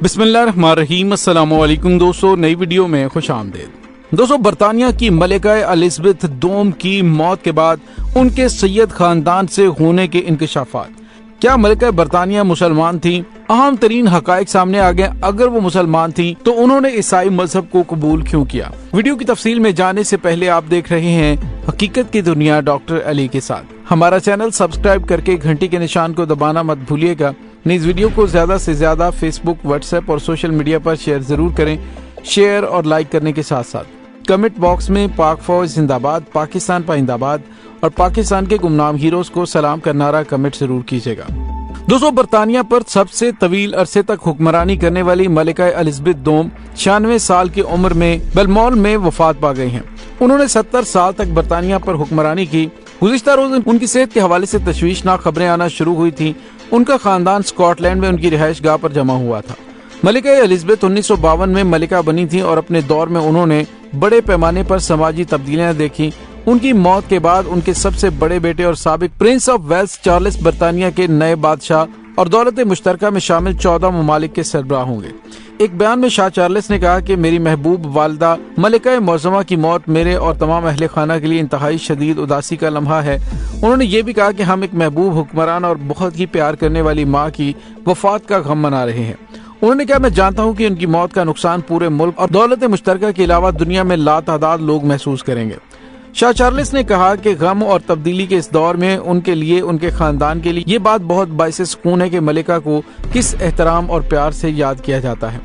बिस्मिल्लाहिर्रहमानिर्रहीम। अस्सलाम वालेकुम दोस्तों, नई वीडियो में खुश आमदीद। दोस्तों, बरतानिया की मलिका एलिज़ाबेथ दोम की मौत के बाद उनके सैयद खानदान से होने के इंकशाफात। क्या मलिका बरतानिया मुसलमान थी? अहम तरीन हकायक सामने आ गए। अगर वो मुसलमान थी तो उन्होंने ईसाई मजहब को कबूल क्यों किया? वीडियो की तफसील में जाने से पहले आप देख रहे हैं हकीकत की दुनिया डॉक्टर अली के साथ। हमारा चैनल सब्सक्राइब करके घंटी के निशान को दबाना मत भूलिएगा। इस वीडियो को ज्यादा से ज्यादा फेसबुक, व्हाट्सएप और सोशल मीडिया पर शेयर जरूर करें। शेयर और लाइक करने के साथ साथ कमेंट बॉक्स में पाक फौज जिंदाबाद, पाकिस्तान पाइंदाबाद और पाकिस्तान के गुमनाम हीरोज को सलाम का नारा कमेंट जरूर कीजिएगा। दोस्तों, बरतानिया पर सबसे तवील अरसे तक हुक्मरानी करने वाली मलिका एलिज़ाबेथ दोम 96 साल की उम्र में बेलमॉल में वफात पा गई हैं। उन्होंने 70 साल तक बरतानिया पर हुक्मरानी की। गुज़िश्ता रोज उनकी सेहत के हवाले से तशवीशनाक खबरें आना शुरू हुई थी। उनका खानदान स्कॉटलैंड में उनकी रिहाइश गाह पर जमा हुआ था। मलिका एलिज़ाबेथ 1952 में मलिका बनी थी और अपने दौर में उन्होंने बड़े पैमाने पर समाजी तब्दीलियां देखी। उनकी मौत के बाद उनके सबसे बड़े बेटे और साबिक प्रिंस ऑफ वेल्स चार्ल्स बरतानिया के नए बादशाह और दौलत मुश्तरका में शामिल 14 ममालिक के सरबराह होंगे। एक बयान में शाह चार्ल्स ने कहा कि मेरी महबूब वालिदा मलिका मौज़मा की मौत मेरे और तमाम अहले खाना के लिए इंतहाई शदीद उदासी का लम्हा है। उन्होंने ये भी कहा कि हम एक महबूब हुक्मरान और बहुत ही प्यार करने वाली माँ की वफात का गम मना रहे हैं। उन्होंने कहा, मैं जानता हूँ कि उनकी मौत का नुकसान पूरे मुल्क और दौलत मुश्तरका के अलावा दुनिया में लातादाद लोग महसूस करेंगे। शाह चार्ल्स ने कहा कि गम और तब्दीली के इस दौर में उनके लिए, उनके खानदान के लिए ये बात बहुत बाइसे सुकून है कि मलिका को किस एहतराम और प्यार से याद किया जाता है।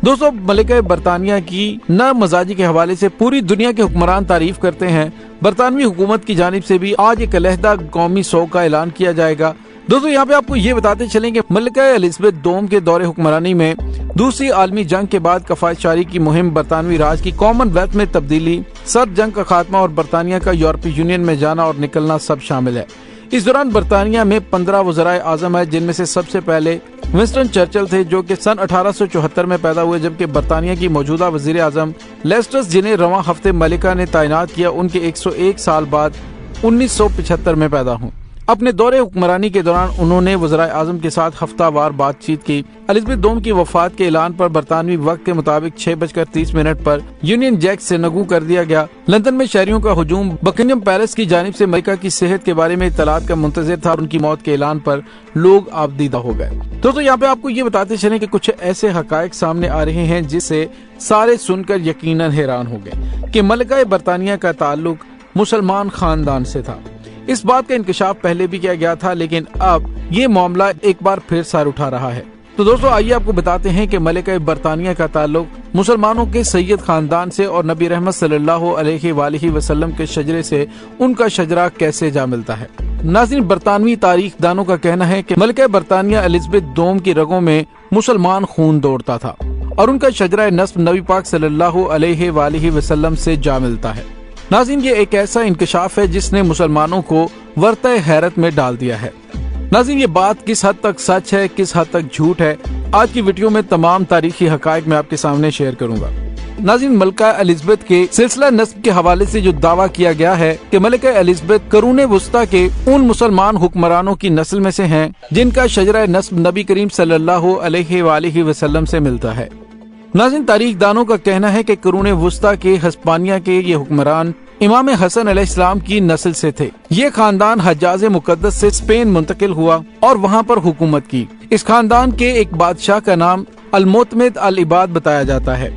दोस्तों, मलिका बरतानिया की न मजाजी के हवाले से पूरी दुनिया के हुक्मरान तारीफ करते हैं। बरतानवी हुकूमत की जानिब से भी आज एक अलहदा कौमी शोक का ऐलान किया जाएगा। दोस्तों, यहाँ पे आपको ये बताते चलें कि मलिका एलिज़ाबेथ दोम के दौरे हुक्मरानी में दूसरी आलमी जंग के बाद कफायतशारी की मुहिम, बरतानवी राज की कॉमनवेल्थ में तब्दीली, सर्द जंग का खात्मा और बरतानिया का यूरोपीय यूनियन में जाना और निकलना सब शामिल है। इस दौरान बरतानिया में 15 वज़राए आज़म है, जिनमें से सबसे पहले विंस्टन चर्चिल थे जो कि सन 1874 में पैदा हुए, जबकि बरतानिया की मौजूदा वज़ीर आज़म लेस्ट्रस, जिन्हें रवां हफ्ते मलिका ने तैनात किया, उनके 101 साल बाद 1975 में पैदा हुए। अपने दौरे हुक्मरानी के दौरान उन्होंने वज़राए आज़म के साथ हफ्तावार बातचीत की। एलिज़ाबेथ दोम की वफात के ऐलान पर बरतानवी वक्त के मुताबिक 6:30 पर यूनियन जैक से नगू कर दिया गया। लंदन में शहरियों का हुजूम बकिंघम पैलेस की जानिब से मलिका की सेहत के बारे में इत्तलात का मुंतज़िर था। उनकी मौत के ऐलान पर लोग आबदीदा हो गए। दोस्तों, यहाँ पे आपको ये बताते चलें कि कुछ ऐसे हकायक सामने आ रहे हैं जिससे सारे सुनकर यकीनन हैरान हो गए कि मलिका बरतानिया का ताल्लुक मुसलमान खानदान से था। इस बात का इंकशाफ पहले भी किया गया था, लेकिन अब ये मामला एक बार फिर सर उठा रहा है। तो दोस्तों, आइए आपको बताते हैं कि मलिका बरतानिया का ताल्लुक मुसलमानों के सैयद खानदान से और नबी रहमत सल्लल्लाहु अलैहि वसल्लम के शजरे से उनका शजरा कैसे जा मिलता है। नाज़रीन, बरतानवी तारीख दानों का कहना है कि मलिका बरतानिया एलिज़ाबेथ दोम की रगों में मुसलमान खून दौड़ता था और उनका शजरा नस्ब नबी पाक सल्लल्लाहु अलैहि वसल्लम से जा मिलता है। नाज़रीन, ये एक ऐसा इंकशाफ है जिसने मुसलमानों को वर्ता हैरत में डाल दिया है। नाज़रीन, ये बात किस हद तक सच है, किस हद तक झूठ है, आज की वीडियो में तमाम तारीखी हकायक मैं आपके सामने शेयर करूंगा। नाज़रीन, मलिका एलिज़ाबेथ के सिलसिला नस्ब के हवाले से जो दावा किया गया है कि मलिका एलिज़ाबेथ करूने वुस्ता के उन मुसलमान हुक्मरानों की नस्ल में से हैं जिनका शजरा नस्ब नबी करीम सल्लल्लाहु अलैहि वसल्लम से मिलता है। नाज़रीन, तारीख दानों का कहना है कि करूने वुस्ता के हिस्पानिया के ये हुक्मरान इमाम हसन अलैहिस्सलाम की नस्ल से थे। ये खानदान हज्जाज मुकद्दस से स्पेन मुंतकिल हुआ और वहाँ पर हुकूमत की। इस खानदान के एक बादशाह का नाम अल-मुतमिद अल-इबाद बताया जाता है।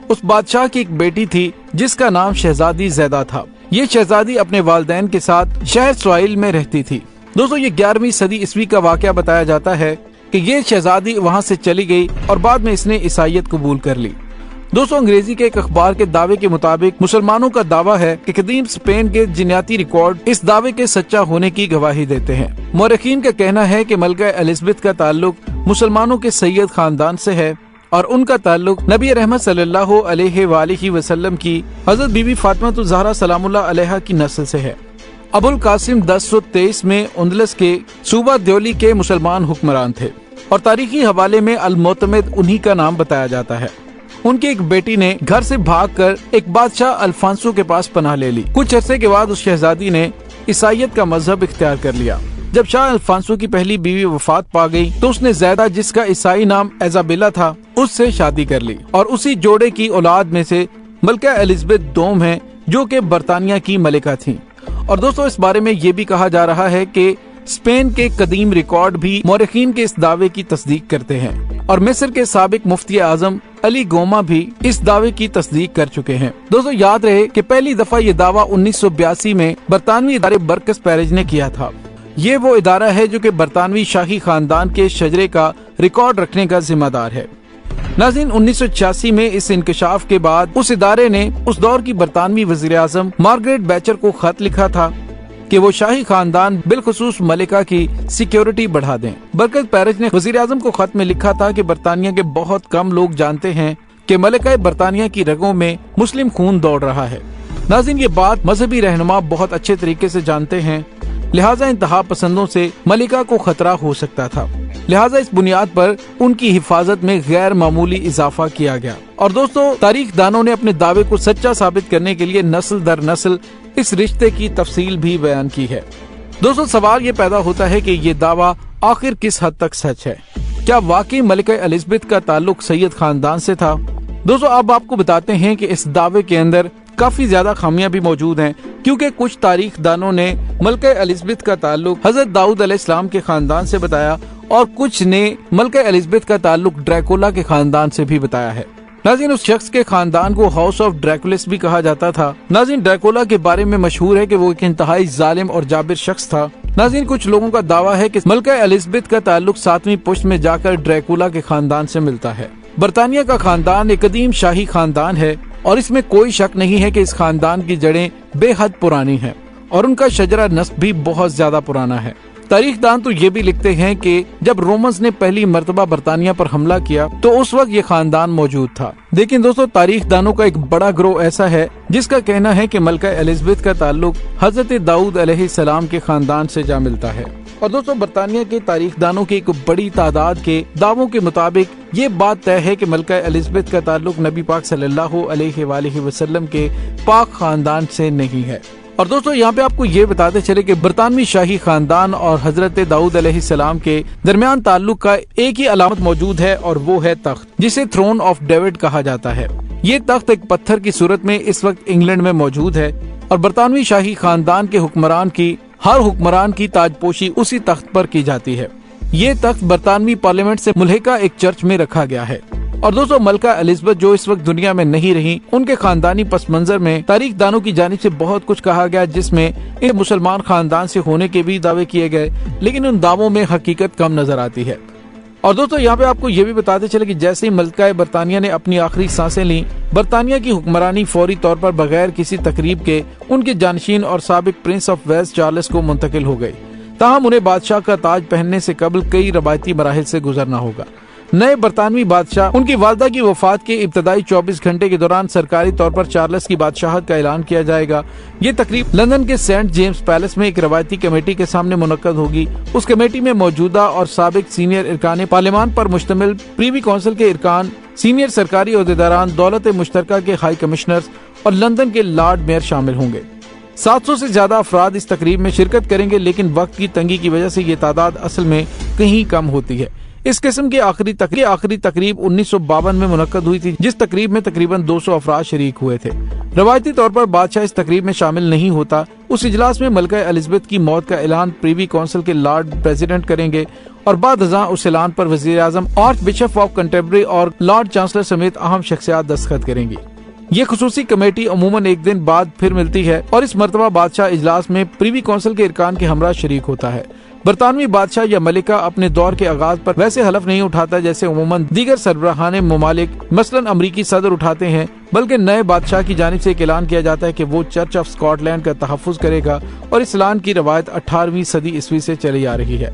उस बादशाह की एक बेटी थी जिसका नाम शहजादी ज़ैदा था। ये शहजादी अपने वालिदैन के साथ शहर स्वाइल में रहती थी। दोस्तों, ये 11वीं सदी ईस्वी का वाक़या बताया जाता है कि ये शहजादी वहाँ से चली गई और बाद में इसने ईसाईयत कबूल कर ली। दोस्तों, अंग्रेजी के एक अखबार के दावे के मुताबिक मुसलमानों का दावा है कि कदीम स्पेन के जिन्याती रिकॉर्ड इस दावे के सच्चा होने की गवाही देते हैं। मौरखीन का कहना है कि मलिका एलिज़ाबेथ का ताल्लुक मुसलमानों के सैयद खानदान से है और उनका ताल्लुक नबी रहमत सल्लल्लाहु अलैहि वसल्लम की हजरत बीबी फातिमा ज़हरा सलामुल्लाह अलैहा की नस्ल से है। अबुल कासिम 1023 में उंदलस के सूबा द्योली के मुसलमान हुक्मरान थे और तारीखी हवाले में अल-मुतमिद उन्हीं का नाम बताया जाता है। उनकी एक बेटी ने घर से भागकर एक बादशाह अल्फांसो के पास पनाह ले ली। कुछ अरसे के बाद उस शहजादी ने ईसाईयत का मजहब इख्तियार कर लिया। जब शाह अल्फांसो की पहली बीवी वफात पा गई तो उसने ज़ैदा, जिसका ईसाई नाम इज़ाबेला था, उससे शादी कर ली और उसी जोड़े की औलाद में से मलका एलिज़ाबेथ दोम है जो कि बरतानिया की मलिका थी। और दोस्तों इस बारे में ये भी कहा जा रहा है कि स्पेन के कदीम रिकॉर्ड भी मौरखीन के इस दावे की तस्दीक करते हैं और मिस्र के साबिक मुफ्ती आजम अली गोमा भी इस दावे की तस्दीक कर चुके हैं। दोस्तों याद रहे कि पहली दफा ये दावा 1982 में बरतानवी इदारे बर्कस पेरिज ने किया था। ये वो इदारा है जो कि बरतानवी शाही खानदान के शजरे का रिकॉर्ड रखने का जिम्मेदार है। नाज़रीन 1986 में इस इंकशाफ के बाद उस इदारे ने उस दौर की बरतानवी वज़ीर आज़म मार्गरेट बैचर को खत लिखा था कि वो शाही खानदान बिलखुसूस मलिका की सिक्योरिटी बढ़ा दें। बरकस पेरिज ने वज़ीर आज़म को खत में लिखा था कि बरतानिया के बहुत कम लोग जानते हैं कि मलिका बरतानिया की रगों में मुस्लिम खून दौड़ रहा है। नाज़रीन ये बात मजहबी रहनुमा बहुत अच्छे तरीके से जानते हैं, लिहाजा इंतहा पसंदों से मलिका को खतरा हो सकता था। लिहाजा इस बुनियाद पर उनकी हिफाजत में गैर मामूली इजाफा किया गया। और दोस्तों तारीख दानों ने अपने दावे को सच्चा साबित करने के लिए नस्ल दर नस्ल इस रिश्ते की तफसील भी बयान की है। दोस्तों सवाल ये पैदा होता है कि ये दावा आखिर किस हद तक सच है। क्या वाकई मलिका एलिज़ाबेथ का ताल्लुक सैयद खानदान से था? दोस्तों अब आपको बताते हैं कि इस दावे के अंदर काफी ज्यादा खामियां भी मौजूद हैं, क्योंकि कुछ तारीख दानों ने मलिका एलिज़ाबेथ का ताल्लुक हजरत दाऊद अलैहिस्सलाम के खानदान से बताया और कुछ ने मलिका एलिज़ाबेथ का ताल्लुक ड्रैकुला के खानदान से भी बताया है। नाज़रीन उस शख्स के खानदान को हाउस ऑफ ड्रैकुलिस भी कहा जाता था। नाज़रीन ड्रैकुला के बारे में मशहूर है कि वो एक इंतहाई जालिम और जाबिर शख्स था। नाज़रीन कुछ लोगों का दावा है कि मलिका एलिज़ाबेथ का ताल्लुक 7वीं पुश्त में जाकर ड्रैकुला के खानदान से मिलता है। बरतानिया का खानदान एक कदीम शाही खानदान है और इसमें कोई शक नहीं है कि इस खानदान की जड़ें बेहद पुरानी हैं और उनका शजरा नस्ब भी बहुत ज्यादा पुराना है। तारीख दान तो ये भी लिखते हैं कि जब रोमन्स ने पहली मर्तबा बरतानिया पर हमला किया तो उस वक्त ये खानदान मौजूद था। लेकिन दोस्तों तारीख दानों का एक बड़ा ग्रोह ऐसा है जिसका कहना है कि मलिका एलिज़ाबेथ का ताल्लुक हजरत दाऊद अलैहिस्सलाम के खानदान से जा मिलता है। और दोस्तों बरतानिया के तारीख दानों की एक बड़ी तादाद के दावों के मुताबिक ये बात तय है कि मलिका एलिज़ाबेथ का ताल्लुक नबी पाक सल्लल्लाहु अलैहि वसल्लम के पाक खानदान से नहीं है। और दोस्तों यहाँ पे आपको ये बताते चले कि बरतानवी शाही खानदान और हजरत दाऊद अलैहिस्सलाम के दरमियान ताल्लुक का एक ही अलामत मौजूद है और वो है तख्त, जिसे थ्रोन ऑफ डेविड कहा जाता है। ये तख्त एक पत्थर की सूरत में इस वक्त इंग्लैंड में मौजूद है और बरतानवी शाही खानदान के हर हुक्मरान की ताजपोशी उसी तख्त पर की जाती है। ये तख्त बरतानवी पार्लियामेंट से मुल्हिका एक चर्च में रखा गया है। और दोस्तों मलिका एलिज़ाबेथ जो इस वक्त दुनिया में नहीं रही, उनके खानदानी पस मंजर में तारीख दानों की जानिब से बहुत कुछ कहा गया, जिसमें इन मुसलमान खानदान से होने के भी दावे किए गए, लेकिन उन दावों में हकीकत कम नजर आती है। और दोस्तों यहाँ पे आपको ये भी बताते चले कि जैसे ही मलिका बरतानिया ने अपनी आखिरी सांसें ली, बरतानिया की हुक्मरानी फौरी तौर पर बगैर किसी तकरीब के उनके जानशीन और साबिक प्रिंस ऑफ वेल्स चार्ल्स को मुंतकिल हो गई। ताहम उन्हें बादशाह का ताज पहनने से कबल कई रवायती मराहिल से गुजरना होगा। नए बरतानवी बादशाह उनकी वालदा की वफात के इब्तदाई 24 घंटे के दौरान सरकारी तौर पर चार्ल्स की बादशाहत का ऐलान किया जाएगा। ये तकरीब लंदन के सेंट जेम्स पैलेस में एक रवायती कमेटी के सामने मुनक्कद होगी। उस कमेटी में मौजूदा और साबिक सीनियर इरकान पार्लियामान पर मुश्तमिल प्रीवी काउंसिल के इरकान, सीनियर सरकारी ओहदेदारान, दौलत मुश्तरका के हाई कमिश्नर्स और लंदन के लॉर्ड मेयर शामिल होंगे। 700 से ज्यादा अफराद इस तकरीब में शिरकत करेंगे, लेकिन वक्त की तंगी की वजह से ये तादाद असल में कहीं कम होती है। इस किस्म की आखिरी तकरीब 1952 में मुनक्कद हुई थी, जिस तकरीब में तकरीबन 200 अफराद शरीक हुए थे। रवायती तौर पर बादशाह इस तकरीब में शामिल नहीं होता। उस इजलास में मलिका एलिज़ाबेथ की मौत का ऐलान प्रीवी काउंसिल के लॉर्ड प्रेसिडेंट करेंगे और बाद उस ऐलान पर वजीर आजम, आर्च बिशप ऑफ कैंटरबरी और लॉर्ड चांसलर समेत अहम शख्सियात दस्तखत करेंगी। ये खुसूसी कमेटी अमूमन एक दिन बाद फिर मिलती है और इस मर्तबा बादशाह इजलास में प्रीवी काउंसिल के इरकान के हमरा शरीक होता है। बरतानवी बादशाह या मलिका अपने दौर के आगाज पर वैसे हलफ नहीं उठाता जैसे अमूमन दीगर सरबराहाने ममालिक मसलन अमरीकी सदर उठाते हैं, बल्कि नए बादशाह की जानिब से एक ऐलान किया जाता है कि वो चर्च ऑफ स्कॉटलैंड का तहफ़्फ़ुज़ करेगा और इस ऐलान की रवायत 18वीं सदी ईस्वी से चली आ रही है।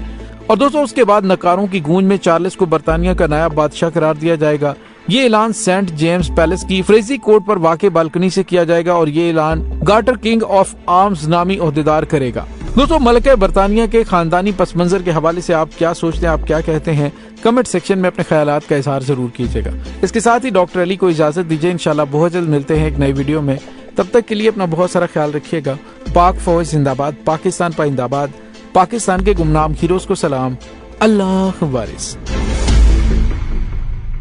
और दोस्तों उसके बाद नकारों की गूंज में चार्ल्स को बरतानिया का नायब बादशाह करार दिया जाएगा। ये ऐलान सेंट जेम्स पैलेस की फ्रेजी कोर्ट पर वाक़े बालकनी से किया जाएगा और ये ऐलान गार्टर किंग ऑफ आर्म्स नामी ओहदेदार करेगा। दोस्तों मलिका बरतानिया के खानदानी पस मंजर के हवाले से आप क्या सोचते हैं, आप क्या कहते हैं, कमेंट सेक्शन में अपने ख्यालात का इजहार जरूर कीजिएगा। इसके साथ ही डॉक्टर अली को इजाजत दीजिए। इंशाल्लाह बहुत जल्द मिलते हैं एक नई वीडियो में। तब तक के लिए अपना बहुत सारा ख्याल रखिएगा। पाक फौज जिंदाबाद, पाकिस्तान पाइंदाबाद। پاکستان کے گمنام ہیروز کو سلام، اللہ وارث۔